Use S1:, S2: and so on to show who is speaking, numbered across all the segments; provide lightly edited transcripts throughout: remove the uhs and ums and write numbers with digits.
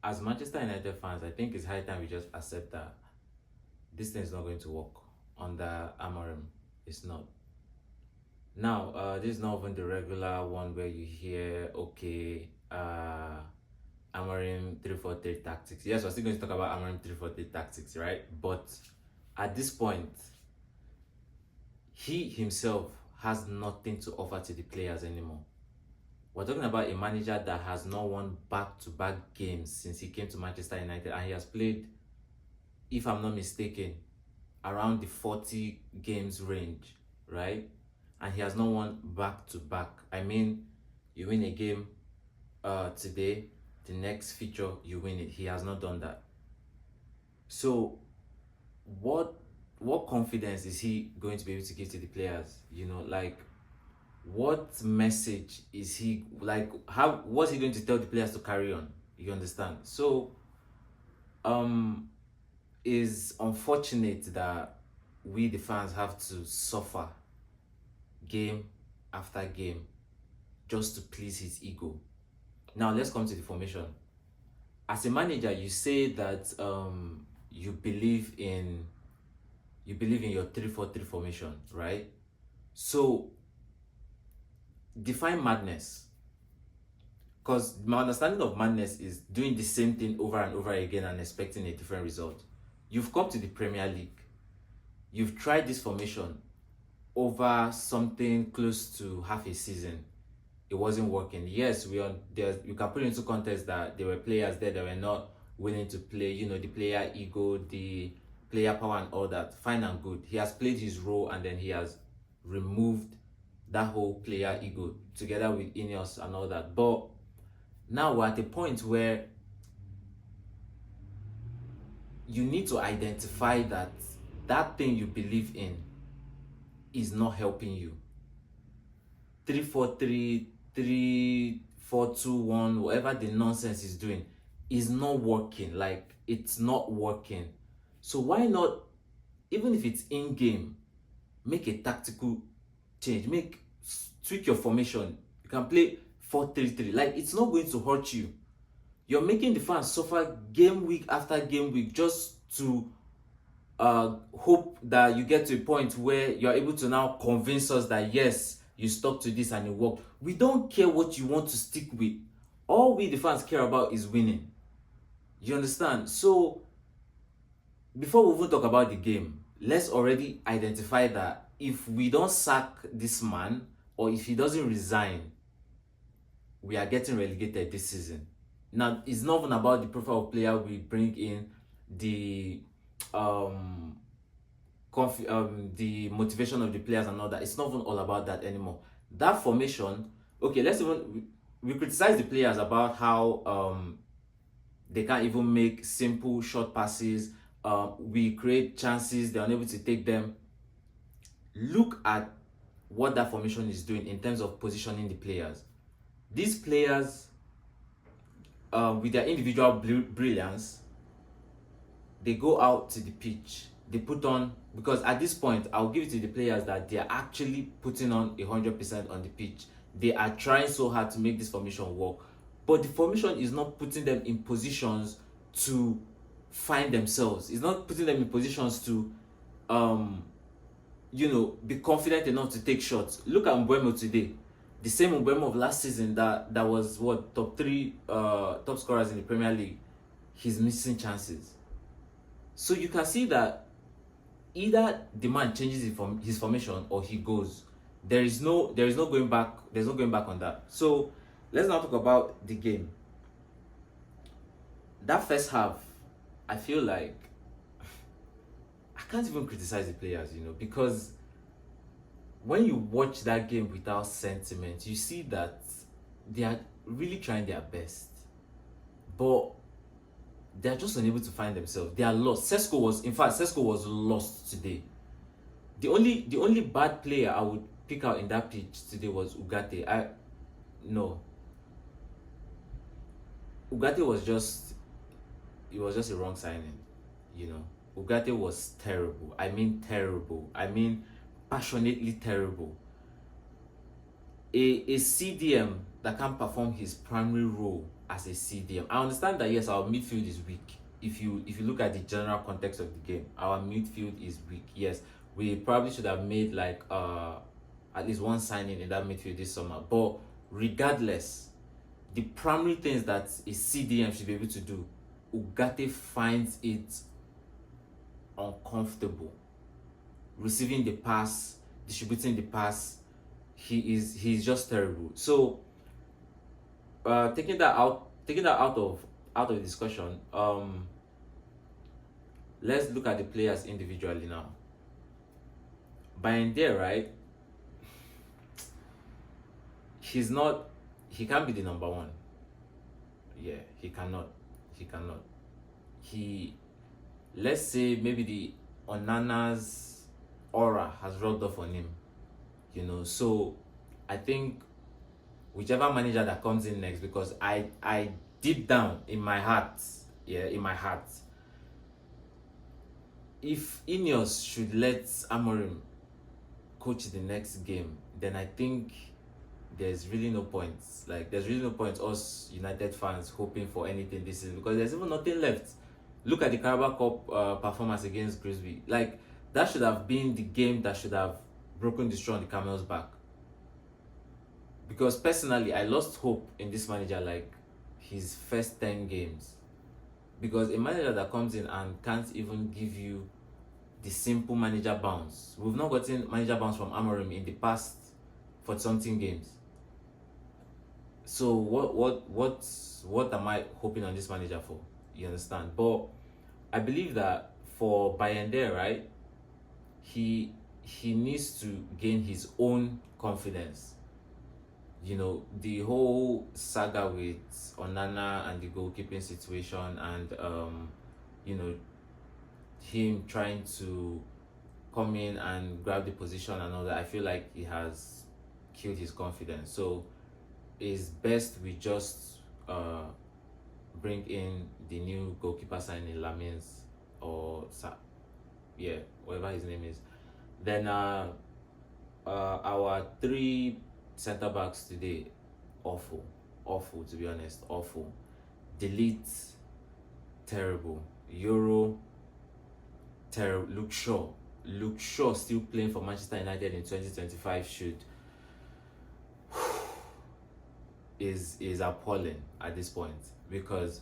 S1: as Manchester United fans, I think it's high time we just accept that this thing is not going to work under AMORIM. It's not. Now, this is not even the regular one where you hear, okay, AMORIM 3-4-3 tactics. Yes, we're still going to talk about AMORIM 3-4-3 tactics, right? But at this point, he himself has nothing to offer to the players anymore. We're talking about a manager that has not won back-to-back games since he came to Manchester United, and he has played, if I'm not mistaken, around the 40 games range, right? And he has not won back-to-back. I mean, you win a game today, the next feature you win it. He has not done that. So what confidence is he going to be able to give to the players? You know, like, what message is he, like, how, what's he going to tell the players to carry on? You understand? So is unfortunate that we the fans have to suffer game after game just to please his ego. Now let's come to the formation. As a manager, you say that you believe in your 3-4-3 formation, right? So define madness, because my understanding of madness is doing the same thing over and over again and expecting a different result. You've come to the Premier League, you've tried this formation over something close to half a season. It wasn't working. Yes, we can put into context that there were players there that were not willing to play, you know, the player ego, the player power and all that. Fine and good. He has played his role, and then he has removed that whole player ego together with Ineos and all that. But now we're at a point where you need to identify that that thing you believe in is not helping you. 3-4-3, 3-4-2-1, whatever the nonsense is doing is not working. Like, it's not working. So why not, even if it's in game, make a tactical change, tweak your formation. You can play 4-3-3. Like, it's not going to hurt you. You're making the fans suffer game week after game week just to hope that you get to a point where you're able to now convince us that yes, you stuck to this and it worked. We don't care what you want to stick with. All we the fans care about is winning. You understand? So before we even talk about the game, let's already identify that if we don't sack this man, or if he doesn't resign, we are getting relegated this season. Now, it's not even about the profile of player we bring in, the the motivation of the players and all that. It's not even all about that anymore. That formation, okay, we criticize the players about how they can't even make simple short passes. We create chances, they're unable to take them. Look at what that formation is doing in terms of positioning the players. These players, with their individual brilliance, they go out to the pitch, they put on, because at this point, I'll give it to the players that they are actually putting on 100% on the pitch. They are trying so hard to make this formation work, but the formation is not putting them in positions to find themselves. It's not putting them in positions to, be confident enough to take shots. Look at Mbeumo today. The same Mbeumo of last season that was what, top scorers in the Premier League. He's missing chances. So you can see that either the man changes his formation or he goes. There is no going back. There's no going back on that. So let's now talk about the game. That first half, I feel like I can't even criticize the players, because when you watch that game without sentiment, you see that they are really trying their best, but they are just unable to find themselves. They are lost. Sesko was lost today. The only bad player I would pick out in that pitch today was Ugarte. Ugarte was just a wrong signing. Ugarte was terrible. I mean terrible. I mean passionately terrible. A CDM that can't perform his primary role as a CDM. I understand that yes, our midfield is weak. If you look at the general context of the game, our midfield is weak. Yes, we probably should have made like at least one signing in that midfield this summer. But regardless, the primary things that a CDM should be able to do, Ugarte finds it uncomfortable receiving the pass, distributing the pass. He's just terrible. So taking that out of the discussion, let's look at the players individually now. Bayende, right? He can't be the number one. Yeah, he cannot. Let's say maybe the Onana's aura has rubbed off on him, so I think whichever manager that comes in next, because I deep down in my heart, if Ineos should let Amorim coach the next game, then I think there's really no point. Like, there's really no point us United fans hoping for anything this season, because there's even nothing left. Look at the Carabao Cup performance against Grimsby. Like, that should have been the game that should have broken the straw on the camel's back. Because personally, I lost hope in this manager like his first 10 games. Because a manager that comes in and can't even give you the simple manager bounce. We've not gotten manager bounce from Amorim in the past 40-something games. So what am I hoping on this manager for? You understand? But I believe that for Bayende, right, he needs to gain his own confidence. The whole saga with Onana and the goalkeeping situation, and him trying to come in and grab the position and all that, I feel like he has killed his confidence. So it's best we just bring in the new goalkeeper signing, Lamins, or whatever his name is. Then our 3 center backs today, awful to be honest, awful. Delete, terrible. Euro, terrible. Luke Shaw still playing for Manchester United in 2025 is appalling at this point, because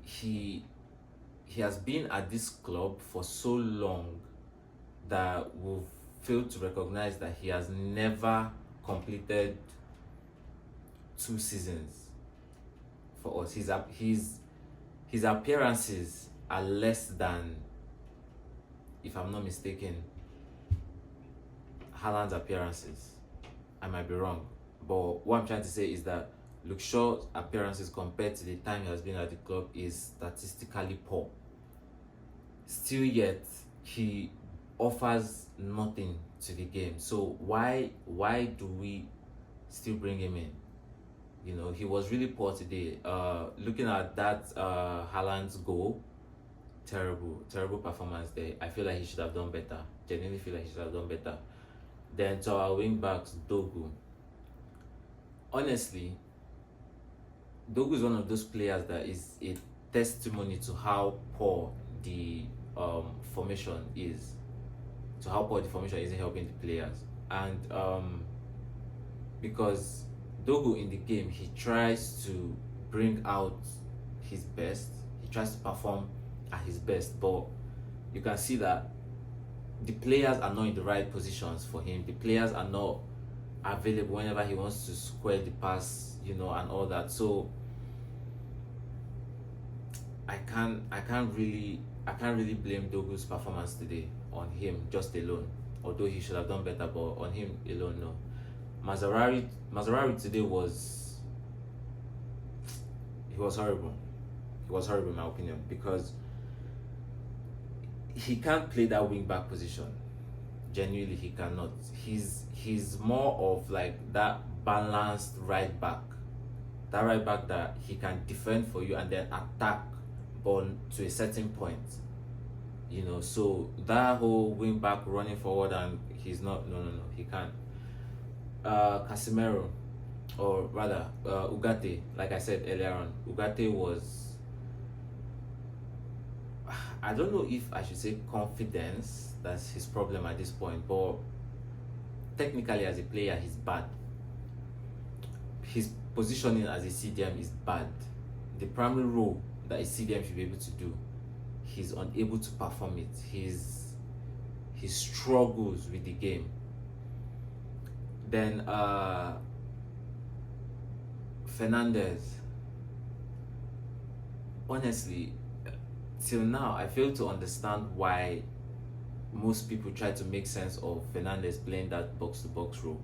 S1: he has been at this club for so long that we've failed to recognize that he has never completed 2 seasons for us. His appearances are less than, if I'm not mistaken, Haaland's appearances. I might be wrong, but what I'm trying to say is that Luke Shaw's appearances compared to the time he has been at the club is statistically poor. Still yet, he offers nothing to the game. So why do we still bring him in? He was really poor today. Looking at that Haaland's goal, terrible performance there. I feel like he should have done better. Genuinely feel like he should have done better. Then to our wing backs, Dogu. Honestly, Dogu is one of those players that is a testimony to how poor the formation is. To how poor the formation isn't helping the players. And because Dogu in the game, he tries to bring out his best. He tries to perform at his best, but you can see that the players are not in the right positions for him. The players are not available whenever he wants to square the pass, and all that. So I can't really blame Dogu's performance today on him just alone. Although he should have done better, but on him alone, no. Mazraoui today was horrible. He was horrible in my opinion, because he can't play that wing back position. Genuinely, he cannot. He's more of like that balanced right back. That right back that he can defend for you and then attack ball to a certain point. So that whole wing back running forward, and he's not. No, he can't. Casemiro. or rather, Ugarte. Like I said earlier on, Ugarte was, I don't know if I should say confidence. That's his problem at this point, but technically as a player, he's bad. His positioning as a CDM is bad. The primary role that a CDM should be able to do, he's unable to perform it. He struggles with the game. Then Fernandez. Honestly, till now I fail to understand why most people try to make sense of Fernandez playing that box to box role.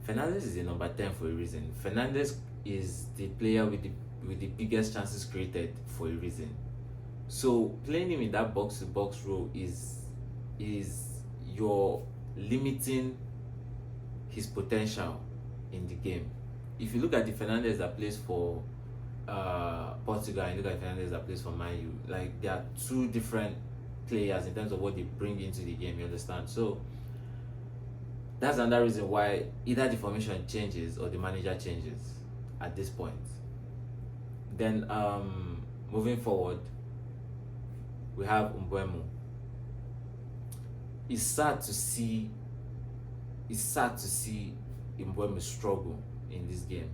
S1: Fernandez is the number 10 for a reason. Fernandez is the player with the biggest chances created for a reason. So playing him in that box to box role is you're limiting his potential in the game. If you look at the Fernandez that plays for Portugal and look at Fernandez that plays for Man U, like they are two different players in terms of what they bring into the game, you understand? So that's another reason why either the formation changes or the manager changes at this point. Then moving forward, we have Mbeumo. It's sad to see Mbeumo struggle in this game.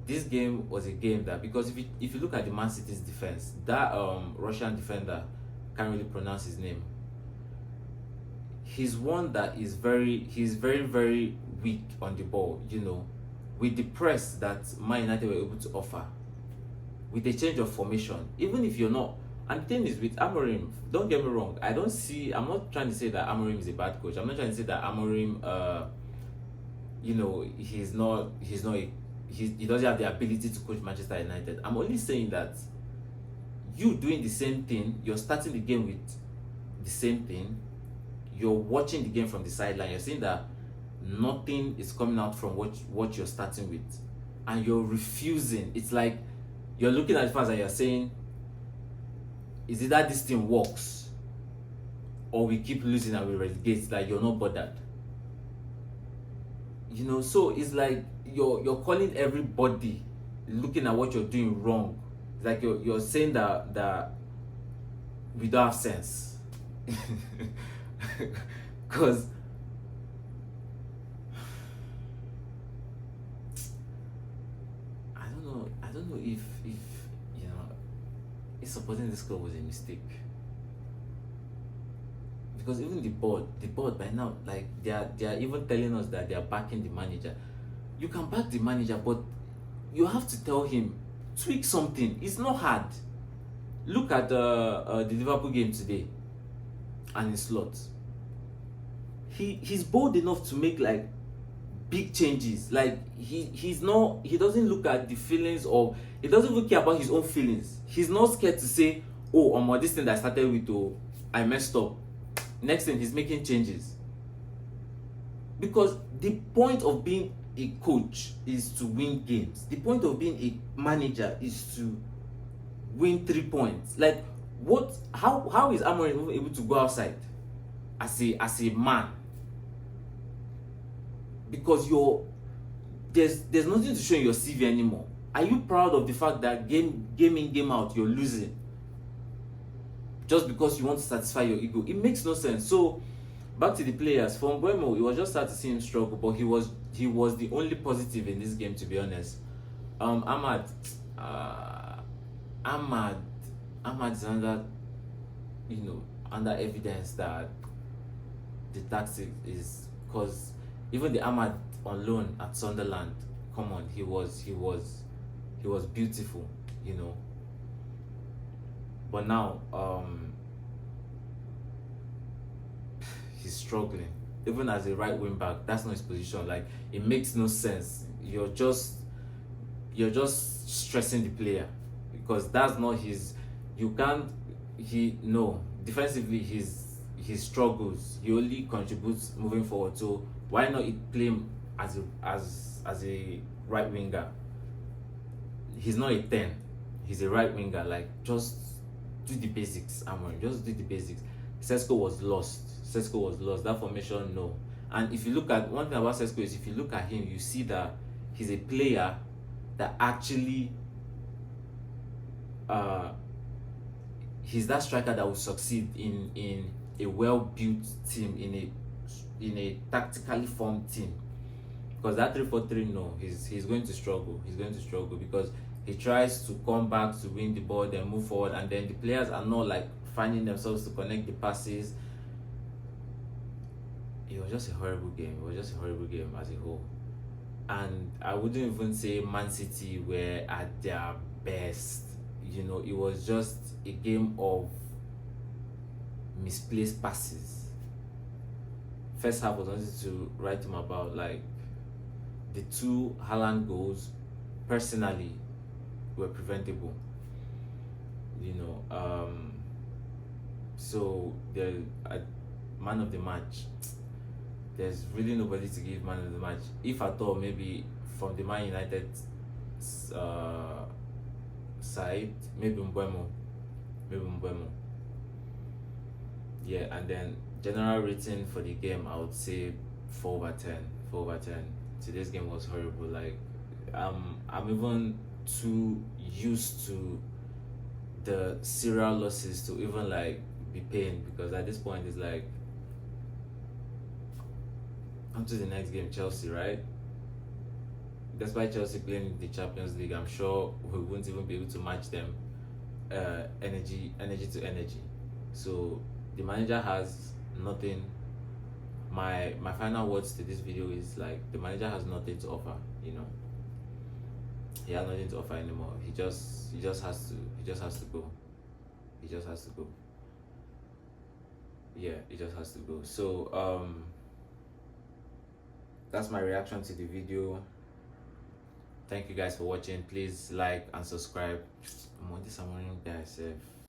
S1: This game was a game that, because if you look at the Man City's defense, that Russian defender, can't really pronounce his name. He's one that is he's very, very weak on the ball, you know, with the press that Man United were able to offer, with a change of formation. Even if you're not, and the thing is with AMORIM, don't get me wrong, I'm not trying to say that AMORIM is a bad coach. I'm not trying to say that AMORIM, you know, he doesn't have the ability to coach Manchester United. I'm only saying that you doing the same thing, you're starting the game with the same thing, you're watching the game from the sideline, you're seeing that nothing is coming out from what you're starting with, and you're refusing. It's like you're looking at the fans and you're saying, is it that this thing works or we keep losing and we relegate? Like you're not bothered, you know. So it's like you're calling everybody looking at what you're doing wrong. It's like you're saying that we don't have sense. Because I don't know if you know, if supporting this club was a mistake. Because even the board by now, like they are even telling us that they are backing the manager. You can back the manager, but you have to tell him, tweak something. It's not hard. Look at the Liverpool game today and his slot. He's bold enough to make like big changes. Like he doesn't look at the feelings of, he doesn't even care about his own feelings. He's not scared to say, oh, this thing that I started with, oh, I messed up. Next thing, he's making changes. Because the point of being a coach is to win games. The point of being a manager is to win 3 points. Like how is AMORIM able to go outside as a man? Because there's nothing to show in your CV anymore. Are you proud of the fact that game in, game out, you're losing just because you want to satisfy your ego? It makes no sense. So back to the players. For Mbeumo, it was just sad to see him struggle, but he was the only positive in this game, to be honest. Ahmad is under, you know, under evidence that the tactic is, because even the Ahmad on loan at Sunderland, come on, he was beautiful, you know. But now he's struggling. Even as a right wing back, that's not his position. Like it makes no sense. You're just stressing the player, because that's not his. Defensively he struggles. He only contributes moving forward. So why not play him as a right winger? He's not a 10. He's a right winger. Like, just do the basics, Amorim. Just do the basics. Sesko was lost. That formation, no. And if you look at one thing about Sesko is, if you look at him, you see that he's a player that actually he's that striker that will succeed in a well-built team, in a tactically formed team. Because that 3-4-3, no, he's going to struggle. He's going to struggle because he tries to come back to win the ball, then move forward, and then the players are not like finding themselves to connect the passes. It was just a horrible game. It was just a horrible game as a whole. And I wouldn't even say Man City were at their best. It was just a game of misplaced passes. First half was nothing to write him about. Like, the two Haaland goals, personally, were preventable. So the man of the match, there's really nobody to give man of the match. If at all, maybe from the Man United side, maybe Mbeumo. Yeah, and then general rating for the game, I would say 4/10. 4/10. Today's game was horrible. Like, I'm even too used to the serial losses to even like be pained, because at this point it's like, on to the next game, Chelsea, right? Despite Chelsea playing the Champions League, I'm sure we won't even be able to match them energy to energy. So the manager has nothing. My final words to this video is like, the manager has nothing to offer. He has nothing to offer anymore. He just has to go. He just has to go. Yeah, he just has to go. So that's my reaction to the video. Thank you guys for watching. Please like and subscribe. I'm on this AMORIM guys.